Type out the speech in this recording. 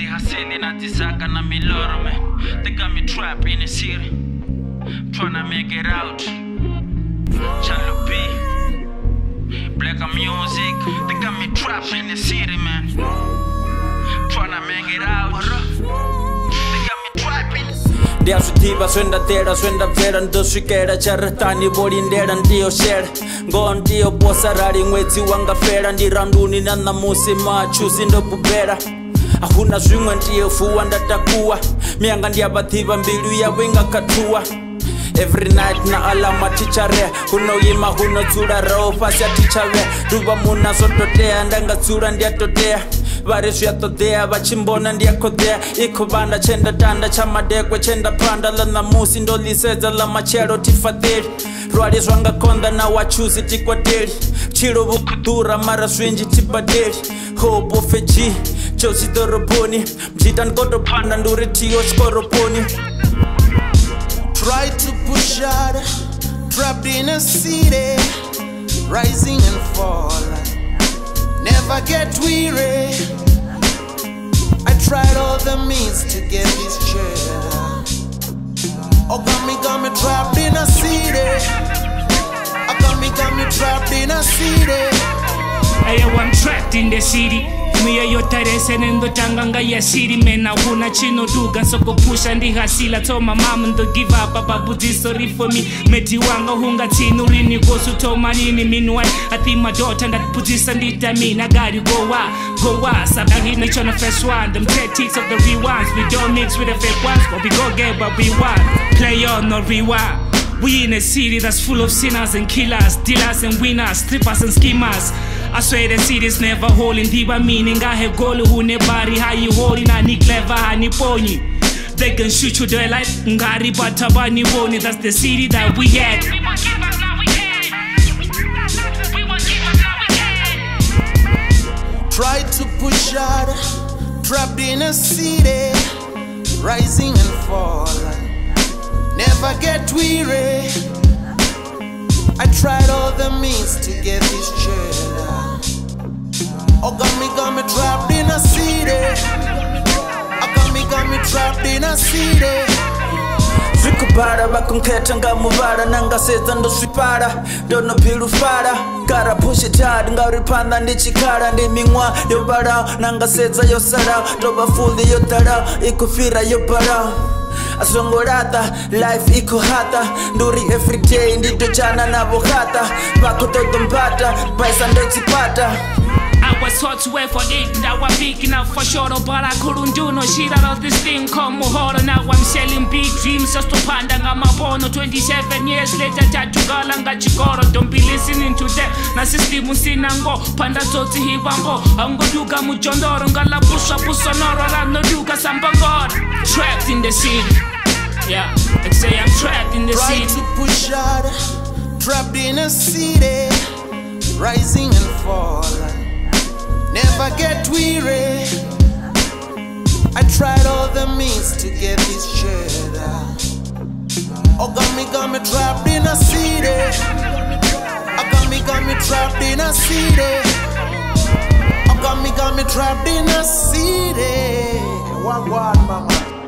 hustling at the sack and I'm in love, man. They got me trapped in the city, tryna make it out. Challo B, black music. They got me trapped in the city, man. Tryna make it out. They got me trapped in the city. Dia sutiva swenda tera swenda vera ndo swikera charatani boli ndera ndio share ngo ndio posarari mwezi wanga fera ndiranduni na namusi machuzi ndo bubera ahuna zwimwe ndiyo fuwa ndatakuwa mianga ndiabathiva mbilu ya winga katua. Every night na alama tichare huno yima huno tsura rao fasi ya tichare duba muna sototea ndanga tsura ndiatotea Varesu ya todea vachimbona ndiakodea ikubanda chenda tanda chamadekwe chenda panda lana musi ndo liseza la machero tifadeli Rwari zwanga konda na wachuzi tikwateli Chilo vukudura mara swinji tibadeli Hobo feji chozi doroboni Mjita nkoto panda ndure tiyo skoroponi. Try to push out, trapped in a city, rising and falling, never get weary. I tried all the means to get this cheddar. Oh, got me trapped in a city. Oh, got me trapped in a city. Hey, I'm trapped in the city. Mia yotarese nendo tanganga ya city mena huna chino duga soko pusha ndi hasila to my mama ndo give up babu this sorry for me meti wanga hunga tinu rini gosu to manini meanwhile I think my daughter that put this and it I gotta go out sabagi na chona first one them tactics of the rewinds we don't mix with the fake ones but we go get what we want play on no rewind. We in a city that's full of sinners and killers, dealers and winners, strippers and schemers. I swear the city's never holding diva meaning I have goal who nebari how you holding I need clever honey pony. They can shoot you their life ngari batabani boni that's the city that we had. We won't give up now we can. We won't give up now we can. Try to push out, trapped in a city, rising and falling. Never get weary. I tried all the means to get this cheddar. Oh, got me trapped in a city. Oh, got me trapped in a city. Zvikubara vakunketa ngamuvara nangasedza ndosvipara ndono pilufara gara push it hard ngauripanda ndichikara ndimingwa yobara nangasedza yosara toba fully yodara ikufira yobara Asongorata, life iko hata Nduri everyday ndito chana na bohata Bako toto mpata, paisa ndo chipata I was taught to wait for it, now I'm big enough for sure, but I couldn't do no shit out of this thing called Mohoro. Now I'm selling big dreams just to panda ngama bono. 27 years later, tatugala ngachikoro. Don't be listening to them. Na system sinango, panda toti hibambo. Ango duga mujondoro, ngala pusha pusonoro, rano duga sambangor. Trapped in the city, yeah. They say I'm trapped in the city. Try to push out, trapped in a city, rising and falling. Never get weary. I tried all the means to get this cheddar. Oh, got me trapped in a city. Oh, got me trapped in a city. Oh, got me trapped in a city. What, mama?